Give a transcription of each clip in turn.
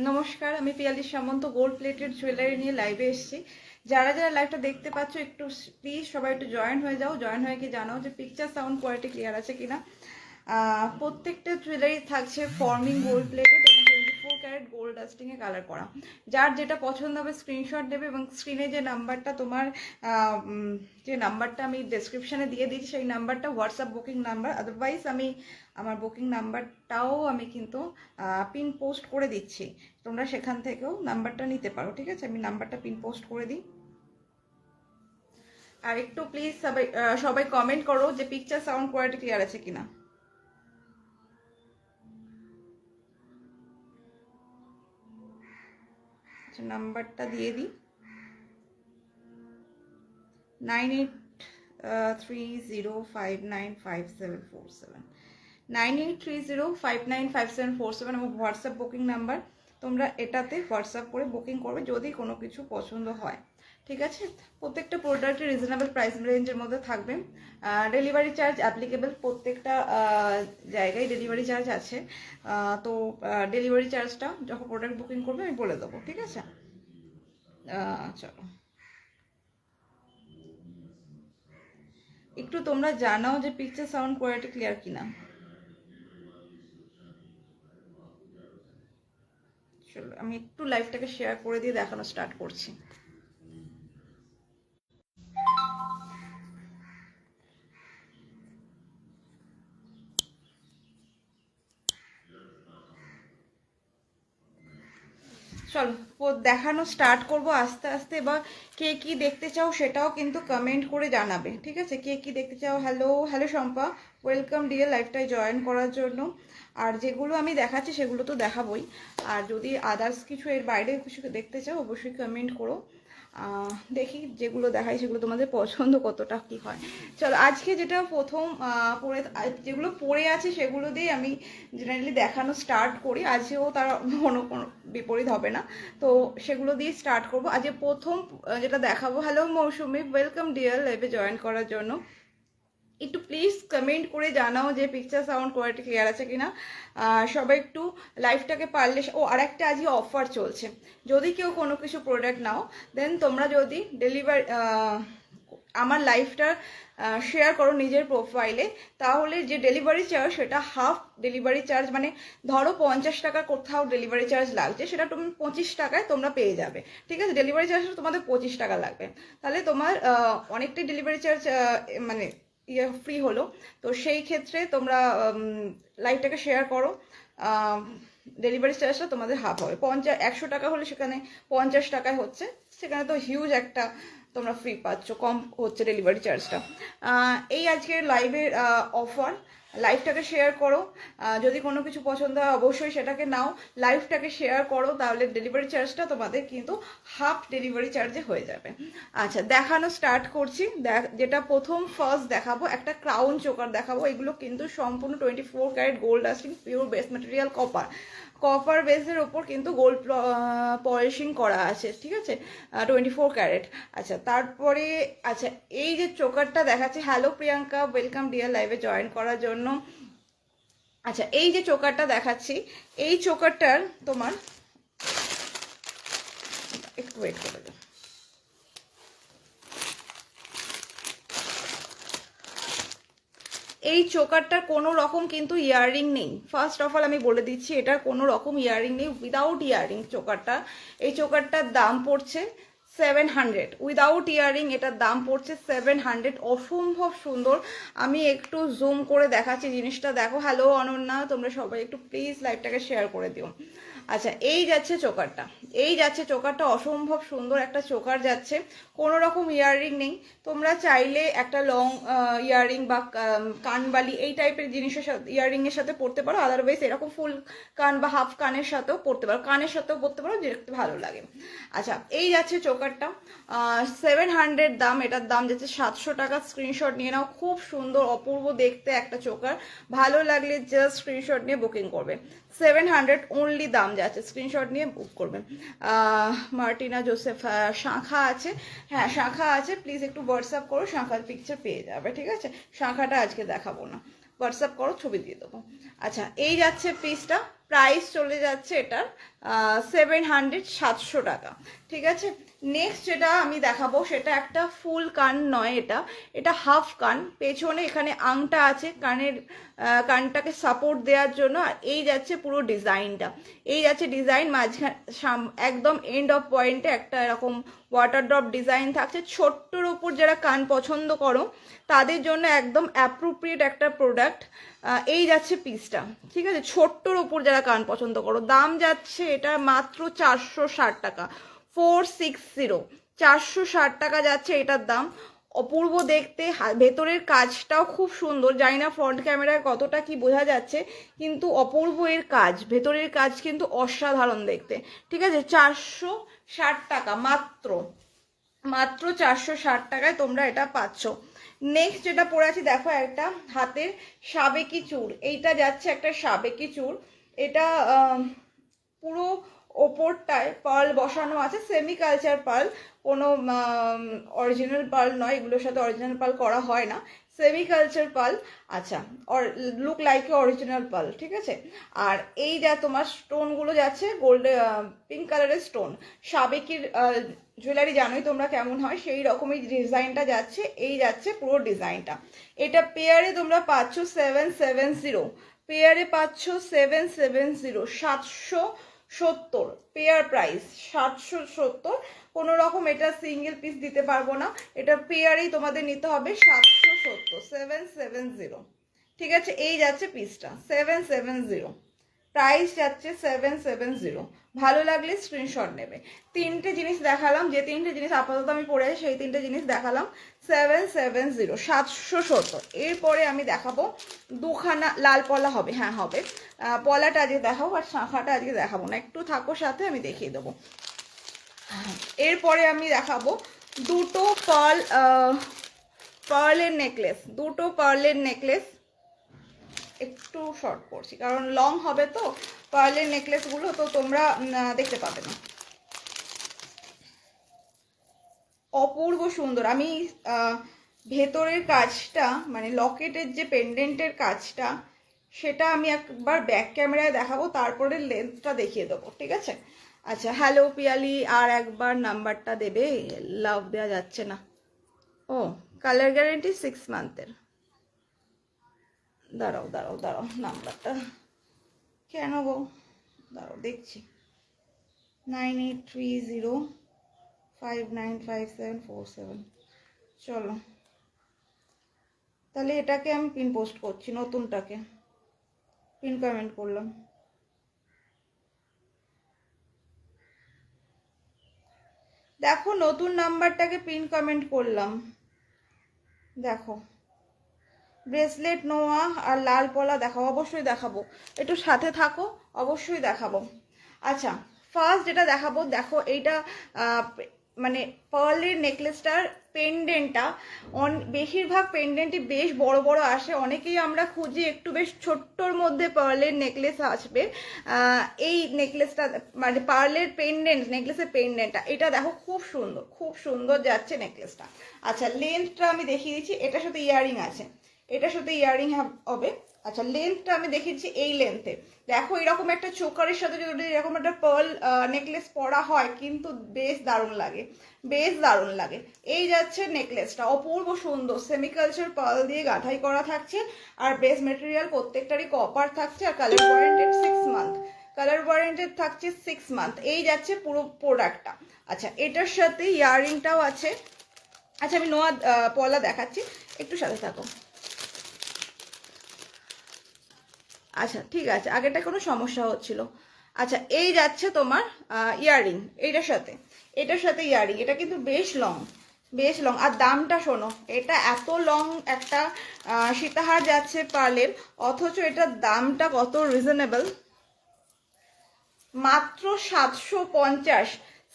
নমস্কার, আমি পিয়ালি সামন্ত gold plated jewellery নিয়ে লাইভে এসেছি। যারা যারা লাইভটা দেখতে পাচ্ছ একটু প্লিজ সবাই একটু জয়েন হয়ে যাও। জয়েন হয়ে কি জানাও যে পিকচার সাউন্ড কোয়ালিটি ক্লিয়ার আছে কিনা। প্রত্যেকটা জুয়েলারি থাকছে ফর্মিং গোল্ড প্লেটেড এবং 24 ক্যারেট গোল্ড ডাস্টিংয়ে কালার করা। যার যেটা পছন্দ হবে স্ক্রিনশট দেবে এবং স্ক্রিনে যে নাম্বারটা তোমার যে নাম্বারটা আমি ডেসক্রিপশানে দিয়ে দিচ্ছি সেই নাম্বারটা হোয়াটসঅ্যাপ বুকিং নাম্বার। আদারওয়াইজ আমি আমার বুকিং নাম্বারটাও আমি কিন্তু পিন পোস্ট করে দিচ্ছি, তোমরা সেখান থেকেও নাম্বারটা নিতে পারো। ঠিক আছে, আমি নাম্বারটা পিন পোস্ট করে দিই। আর একটু প্লিজ সবাই সবাই কমেন্ট করো যে পিকচার সাউন্ড কোয়ালিটি ক্লিয়ার আছে কিনা। আচ্ছা, নাম্বারটা দিয়ে দিই 9830595747 9830595747 এবং হোয়াটসঅ্যাপ বুকিং নাম্বার। তোমরা এটাতে হোয়াটসঅ্যাপ করে বুকিং করবে যদি কোনো কিছু পছন্দ হয়। ঠিক আছে, প্রত্যেকটা প্রোডাক্টের রিজনেবল প্রাইস রেঞ্জের মধ্যে থাকবে। ডেলিভারি চার্জ অ্যাপ্লিকেবল, প্রত্যেকটা জায়গায় ডেলিভারি চার্জ আছে। তো ডেলিভারি চার্জটা যখন প্রোডাক্ট বুকিং করবে আমি বলে দেবো। ঠিক আছে, চলো একটু তোমরা জানাও যে পিকচার সাউন্ড কোয়ালিটি ক্লিয়ার কিনা। চলো আমি একটু লাইভটাকে শেয়ার করে দিয়ে দেখানো স্টার্ট করছি। চলো দেখানো স্টার্ট করব আস্তে আস্তে। এবার কে কি দেখতে চাও সেটাও কিন্তু কমেন্ট করে জানাবে। ঠিক আছে, কে কি দেখতে চাও। Hello hello Shampa, welcome dear লাইভটায় জয়েন করার জন্য। আর যেগুলো আমি দেখাচ্ছি সেগুলো তো দেখাবোই, আর যদি আদার্স কিছু এর বাইরে কিছু দেখতে চাও অবশ্যই কমেন্ট করো। দেখি যেগুলো দেখাই সেগুলো তোমাদের পছন্দ কতটা কি হয়। চলো আজকে যেটা প্রথম যেগুলো পড়ে আছে সেগুলো দিয়ে আমি জেনারেলি দেখানো স্টার্ট করি। আজকেও তার কোনো বিপরীত হবে না, তো সেগুলো দিয়ে স্টার্ট করবো। আজকে প্রথম যেটা দেখাবো। হ্যালো মৌসুমি, ওয়েলকাম ডিয়ার লাইভে জয়েন করার জন্য। একটু প্লিজ কমেন্ট করে জানাও যে পিকচার সাউন্ড কোয়ালিটি ক্লিয়ার আছে কিনা। সবাই একটু লাইভটাকে পারলে। ও আর একটা আজকে অফার চলছে, যদি কেউ কোনো কিছু প্রোডাক্ট নাও দেন তোমরা যদি আমার লাইভটা শেয়ার করো নিজের প্রোফাইলে, তাহলে যে ডেলিভারি চার্জ সেটা হাফ ডেলিভারি চার্জ, মানে ধরো 50 টাকা কোথাও ডেলিভারি চার্জ লাগছে, সেটা তুমি 25 টাকায় তোমরা পেয়ে যাবে। ঠিক আছে, ডেলিভারি চার্জটা তোমাদের 25 টাকা লাগবে, তাহলে তোমার অনেকটাই ডেলিভারি চার্জ মানে ফ্রি হলো। তো সেই ক্ষেত্রে তোমরা লাইভটাকে শেয়ার করো। ডেলিভারি চার্জটা তোমাদের হাফ হবে। 100 টাকা হলে সেখানে 50 টাকায় হচ্ছে, সেখানে তো হিউজ একটা তোমরা ফ্রি পাচ্ছ, কম হচ্ছে ডেলিভারি চার্জটা। এই আজকের লাইভের অফার। লাইভটাকে শেয়ার করো, যদি কোনো কিছু পছন্দ হয় অবশ্যই সেটাকে নাও। লাইভটাকে শেয়ার করো, তাহলে ডেলিভারি চার্জটা তোমাদের কিন্তু হাফ ডেলিভারি চার্জে হয়ে যাবে। আচ্ছা, দেখানো স্টার্ট করছি। যেটা প্রথম ফার্স্ট দেখাবো একটা ক্রাউন চোকার দেখাবো। এগুলো কিন্তু সম্পূর্ণ 24 carat gold dusting pure base material copper বেসের ওপর কিন্তু গোল্ড পলিশিং করা আছে। ঠিক আছে, 24 ক্যারেট। আচ্ছা, তারপরে আচ্ছা এই যে চোকারটা দেখাচ্ছে। হ্যালো প্রিয়াঙ্কা, ওয়েলকাম ডিয়ার লাইভে জয়েন করার জন্য। আচ্ছা, এই যে চোকারটা দেখাচ্ছি, এই চোকারটার তোমার একটু ওয়েট করে দাও। এই চোকারটার কোনো রকম কিন্তু ইয়াররিং নেই। ফার্স্ট অফ অল আমি বলে দিচ্ছি, এটার কোনো রকম ইয়াররিং নেই, উইদাউট ইয়াররিং চোকারটা। এই চোকারটার দাম পড়ছে 700 উইদাউট ইয়াররিং। এটার দাম পড়ছে 700। অসম্ভব সুন্দর। আমি একটু জুম করে দেখাচ্ছি জিনিসটা, দেখো। হ্যালো অনন্যা, তোমরা সবাই একটু প্লিজ লাইভটাকে শেয়ার করে দিও। আচ্ছা, এই যাচ্ছে চোকারটা, এই যাচ্ছে চোকারটা। অসম্ভব সুন্দর একটা চোকার যাচ্ছে, কোনো রকম ইয়াররিং নেই। তোমরা চাইলে একটা লং ইয়াররিং বা কানবালি এই টাইপের জিনিসের সাথে ইয়াররিংয়ের সাথে পরতে পারো। আদারওয়াইজ এরকম ফুল কান বা হাফ কানের সাথেও পরতে পারো, কানের সাথেও পরতে পারো, দেখতে ভালো লাগে। আচ্ছা, এই যাচ্ছে চোকারটা, 700 দাম। এটার দাম যাচ্ছে 700 টাকা। স্ক্রিনশট নিয়ে নাও। খুব সুন্দর অপূর্ব দেখতে একটা চোকার, ভালো লাগলে জাস্ট স্ক্রিনশট নিয়ে বুকিং করবে। 700 অনলি দাম যাচ্ছে, স্ক্রিনশট নিয়ে বুক করবেন। মার্টিনা জোসেফ, শাঁখা আছে। হ্যাঁ, শাঁখা আছে, প্লিজ একটু হোয়াটসঅ্যাপ করো, শাঁখার পিকচার পেয়ে যাবে। ঠিক আছে, শাঁখাটা আজকে দেখাবো না, হোয়াটসঅ্যাপ করো, ছবি দিয়ে দেবো। আচ্ছা, এই যাচ্ছে পিসটা। প্রাইস চলে যাচ্ছে এটার 700 টাকা। ঠিক আছে, নেক্সট যেটা আমি দেখাবো সেটা একটা ফুল কান নয়, এটা হাফ কান। পেছনে এখানে আংটা আছে কানের, কানটাকে সাপোর্ট দেওয়ার জন্য। আর এই যাচ্ছে পুরো ডিজাইনটা, এই যাচ্ছে ডিজাইন মাঝখানে একদম এন্ড অফ পয়েন্টে একটা এরকম ওয়াটার ড্রপ ডিজাইন থাকছে। ছোট্টর উপর যারা কান পছন্দ করো তাদের জন্য একদম অ্যাপ্রোপ্রিয়েট একটা প্রোডাক্ট। এই যাচ্ছে পিসটা, ঠিক আছে, ছোট্টর উপর যারা কান পছন্দ করো। দাম যাচ্ছে এটা মাত্র 460 টাকা, 460, 460 টাকা যাচ্ছে এটার দাম। অপূর্ব দেখতে, ভেতরের কাজটাও খুব সুন্দর। জানি না ফ্রন্ট ক্যামেরায় কতটা কি বোঝা যাচ্ছে, কিন্তু অপূর্ব এর কাজ, ভেতরের কাজ কিন্তু অসাধারণ দেখতে। ঠিক আছে, 460 টাকা মাত্র, মাত্র 460 টাকায় তোমরা এটা পাচ্ছ। নেক্সট যেটা পরে আছি দেখো, একটা হাতের সাবেকি চূড়। এইটা যাচ্ছে একটা সাবেকি চূড়। এটা পুরো ওপরটায় পার্ল বসানো আছে, সেমি কালচার পার্ল, কোনো অরিজিনাল পার্ল নয়, এগুলোর সাথে অরিজিনাল পার্ল করা হয় না, সেমি কালচার পার্ল। আচ্ছা, look like a original pearl. ঠিক আছে, আর এই যা তোমার স্টোনগুলো যাচ্ছে গোল্ডেন পিঙ্ক কালারের স্টোন। সাবেকির জুয়েলারি জানোই তোমরা কেমন হয়, সেই রকমই ডিজাইনটা যাচ্ছে। এই যাচ্ছে পুরো ডিজাইনটা। এটা পেয়ারে তোমরা পাচ্ছ 770, পেয়ারে পাচ্ছ 770, 770 পেয়ার প্রাইস, 770। কোনো রকম এটা সিঙ্গেল পিস দিতে পারবো না, এটা পেয়ারেই তোমাদের নিতে হবে 770, 770। ঠিক আছে, এই যাচ্ছে পিসটা 770, প্রাইস যাচ্ছে 770। ভালো লাগলে স্ক্রিনশট নেবে। তিনটে জিনিস দেখালাম, যে তিনটে জিনিস আপাতত আমি পরে আছি সেই তিনটে জিনিস দেখালাম 770, 770। এরপরে আমি দেখাবো দুখানা লাল পলা হবে, হ্যাঁ হবে, পলাটা আজকে দেখাবো আর শাঁখাটা আজকে দেখাবো না, একটু থাকো সাথে, আমি দেখিয়ে দেবো। এরপরে আমি দেখাবো দুটো পার্লের নেকলেস, দুটো পার্লের নেকলেস। একটু শর্ট করছি কারণ লং হবে তো পার্লের নেকলেসগুলো, তো তোমরা দেখতে পাবে না। অপূর্ব সুন্দর। আমি ভেতরের কাজটা মানে লকেটের যে পেন্ডেন্টের কাজটা, সেটা আমি একবার ব্যাক ক্যামেরায় দেখাবো, তারপরে লেন্থটা দেখিয়ে দেবো। ঠিক আছে, আচ্ছা, হ্যালো পিয়ালি, আর একবার নাম্বারটা দেবে, লাভ দেওয়া যাচ্ছে না। ও, কালার গ্যারেন্টি 6 মান্থের। দাঁড়াও দাঁড়াও দাঁড়াও, নাম্বারটা কেন গো, দাঁড়াও দেখছি, 9830595747। চলো তাহলে এটাকে আমি পিন পোস্ট করছি, নতুনটাকে পিন কমেন্ট করলাম। দেখো নতুন নাম্বারটাকে পিন কমেন্ট করলাম, দেখো ব্রেসলেট নোয়া আর লাল পলা দেখাবো, অবশ্যই দেখাবো, একটু সাথে থাকো, অবশ্যই দেখাবো। আচ্ছা, ফার্স্ট যেটা দেখাবো, দেখো এইটা মানে পার্লের নেকলেসটার পেন্ডেন্টটা বেশিরভাগ পেন্ডেন্টই বেশ বড় বড় আসে। অনেকেই আমরা খুঁজি একটু বেশ ছোট্টর মধ্যে পার্লের নেকলেস আসবে। এই নেকলেসটা মানে পার্লের পেন্ডেন্ট, নেকলেসের পেন্ডেন্টটা এটা দেখো খুব সুন্দর, খুব সুন্দর যাচ্ছে নেকলেসটা। আচ্ছা, লেন্থটা আমি দেখিয়ে দিচ্ছি, এটার সাথে ইয়ারিং আছে, এটার সাথে ইয়ারিং হবে। আচ্ছা, লেন্থটা আমি দেখিয়েছি এই লেন্থে। দেখো এরকম একটা চোকারের সাথে যদি এরকম একটা পার্ল নেকলেস পরা হয় কিন্তু বেশ দারুণ লাগে, বেশ দারুণ লাগে। এই যাচ্ছে নেকলেসটা, অপূর্ব সুন্দর, সেমিকালচার পার্ল দিয়ে গাঁথাই করা থাকছে। আর বেস মেটেরিয়াল প্রত্যেকটারই কপার থাকছে। আর colour warranted 6 month, colour warranted থাকছে 6 মান্থ। এই যাচ্ছে পুরো প্রোডাক্টটা। আচ্ছা, এটার সাথে ইয়ারিংটাও আছে। আচ্ছা, আমি নোয়া পলা দেখাচ্ছি, একটু সাথে থাকো। আচ্ছা ঠিক আছে, আগেটা কোনো সমস্যা হচ্ছিল। আচ্ছা, এই যাচ্ছে তোমার ইয়ারিং, এইটার সাথে, এটার সাথে ইয়ারিং। এটা কিন্তু বেশ লং, বেশ লং। আর দামটা শোনো, এটা এত লং একটা সীতাহার যাচ্ছে পার্লের, অথচ এটার দামটা কত রিজনেবল, মাত্র 750,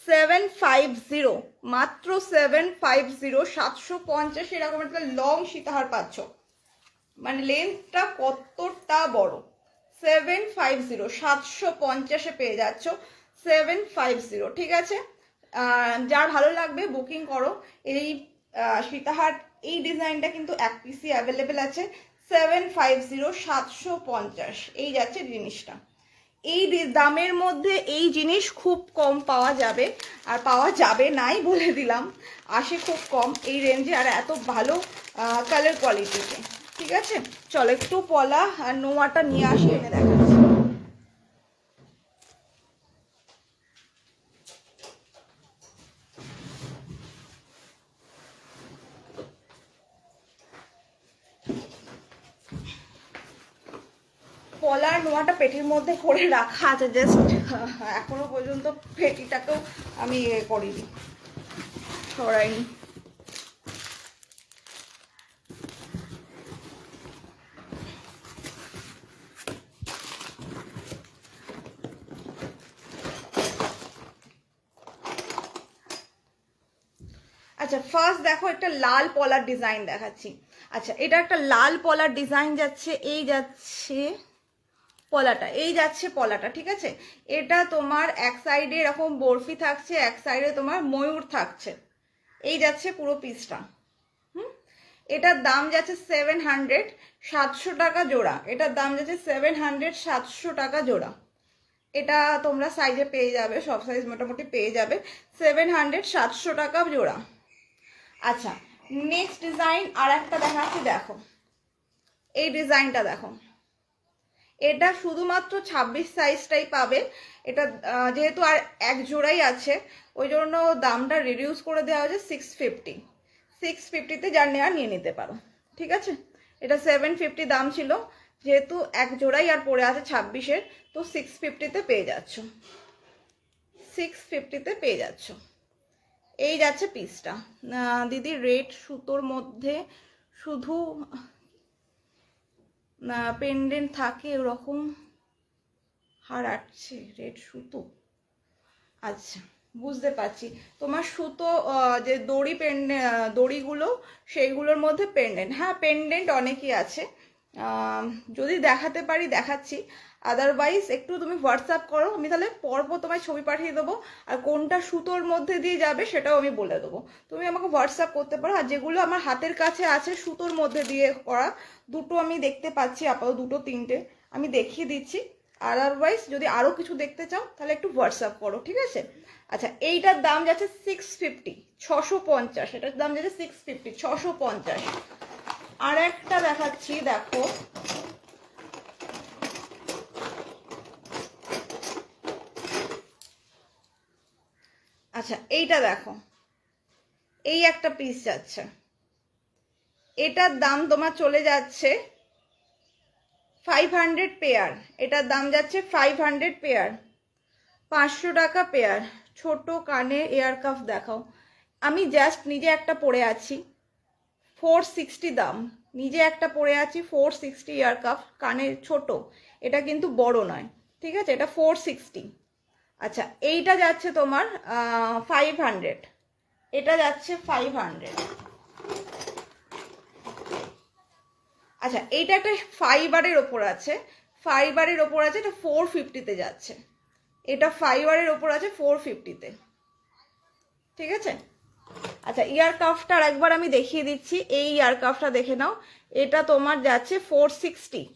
750, মাত্র 750, 750 এরকম একটা লং সীতাহার পাচ্ছ। মানে লেন্থটা কতটা বড়, 750, 750 পেয়ে যাচ্ছ 750। ঠিক আছে, যার ভালো লাগবে বুকিং করো। এই সীতাহার এই ডিজাইনটা কিন্তু এক পিসই অ্যাভেলেবেল আছে, 750, 750 এই যাচ্ছে জিনিসটা। এই দামের মধ্যে এই জিনিস খুব কম পাওয়া যাবে, আর পাওয়া যাবে নাই বলে দিলাম, আসে খুব কম এই রেঞ্জে, আর এত ভালো কালার কোয়ালিটিতে। ঠিক আছে, চলো একটু পলা আর নোয়াটা নিয়ে আসি, এনে দেখাচ্ছি। পলার নোয়াটা পেটির মধ্যে করে রাখা আছে, জাস্ট এখনো পর্যন্ত পেটিটাকেও আমি করিনি, সরাইনি। আচ্ছা ফার্স্ট দেখো একটা লাল পলার ডিজাইন দেখাচ্ছি। আচ্ছা এটা একটা লাল পলার ডিজাইন যাচ্ছে, এই যাচ্ছে পলাটা, এই যাচ্ছে পলাটা। ঠিক আছে, এটা তোমার এক সাইডে এরকম বরফি থাকছে, এক সাইডে তোমার ময়ূর থাকছে, এই যাচ্ছে পুরো পিসটা। এটার দাম যাচ্ছে 700, 700 টাকা জোড়া। এটার দাম যাচ্ছে 700, 700 টাকা জোড়া। এটা তোমরা সাইজে পেয়ে যাবে, সব সাইজ মোটামুটি পেয়ে যাবে, 700, 700 টাকা জোড়া। আচ্ছা নেক্সট ডিজাইন আর একটা দেখাচ্ছি, দেখো এই ডিজাইনটা দেখো, এটা শুধুমাত্র 26 সাইজটাই পাবে। এটা যেহেতু আর এক জোড়াই আছে, ওই জন্য দামটা রিডিউস করে দেওয়া হয়েছে 650। 650-তে যার নেওয়া নিয়ে নিতে পারো। ঠিক আছে, এটা 750 দাম ছিল, যেহেতু এক জোড়াই আর পড়ে আছে 26-এর, তো 650-তে পেয়ে যাচ্ছ, 650-তে পেয়ে যাচ্ছ। এই যাচ্ছে পিসটা। দিদি রেড সুতোর মধ্যে শুধু পেন্ডেন্ট থাকে ওরকম হারাচ্ছে, রেড সুতো। আচ্ছা বুঝতে পারছি, তোমার সুতো যে দড়ি দড়িগুলো সেইগুলোর মধ্যে পেন্ডেন্ট, হ্যাঁ পেন্ডেন্ট অনেকই আছে, যদি দেখাতে পারি দেখাচ্ছি, আদারওয়াইজ একটু তুমি হোয়াটসঅ্যাপ করো, আমি তাহলে পরপর তোমায় ছবি পাঠিয়ে দেবো, আর কোনটা সুতোর মধ্যে দিয়ে যাবে সেটাও আমি বলে দেবো, তুমি আমাকে হোয়াটসঅ্যাপ করতে পারো। আর যেগুলো আমার হাতের কাছে আছে সুতোর মধ্যে দিয়ে করা, দুটো আমি দেখতে পাচ্ছি আপাতত, দুটো তিনটে আমি দেখিয়ে দিচ্ছি, আদারওয়াইজ যদি আরও কিছু দেখতে চাও তাহলে একটু হোয়াটসঅ্যাপ করো। ঠিক আছে, আচ্ছা এইটার দাম যাচ্ছে 650, 650, এটার দাম যাচ্ছে 650, 650। আর একটা দেখাচ্ছি, দেখো আচ্ছা এইটা দেখো, এই একটা পিস যাচ্ছে, এটার দাম তোমার চলে যাচ্ছে 500 পেয়ার, এটার দাম যাচ্ছে 500 পেয়ার, 500 টাকা পেয়ার। ছোট কানে এয়ার কাফ দেখাও, আমি জাস্ট নিজে একটা পরে আছি, 460 দাম, নিজে একটা পরে আছি 460 ইয়ার কাফ, কানের ছোট, এটা কিন্তু বড় নয়। ঠিক আছে, এটা 460। আচ্ছা এইটা যাচ্ছে তোমার 500, এটা যাচ্ছে 500। আচ্ছা এইটা একটা ফাইবারের ওপর আছে, ফাইবারের ওপর আছে, এটা 450-তে যাচ্ছে, এটা ফাইবারের ওপর আছে 450-তে। ঠিক আছে, আচ্ছা ইয়ার কাফটা একবার আমি দেখিয়ে দিচ্ছি, এই ইয়ার কাফটা দেখে নাও, এটা তোমার যাচ্ছে 460,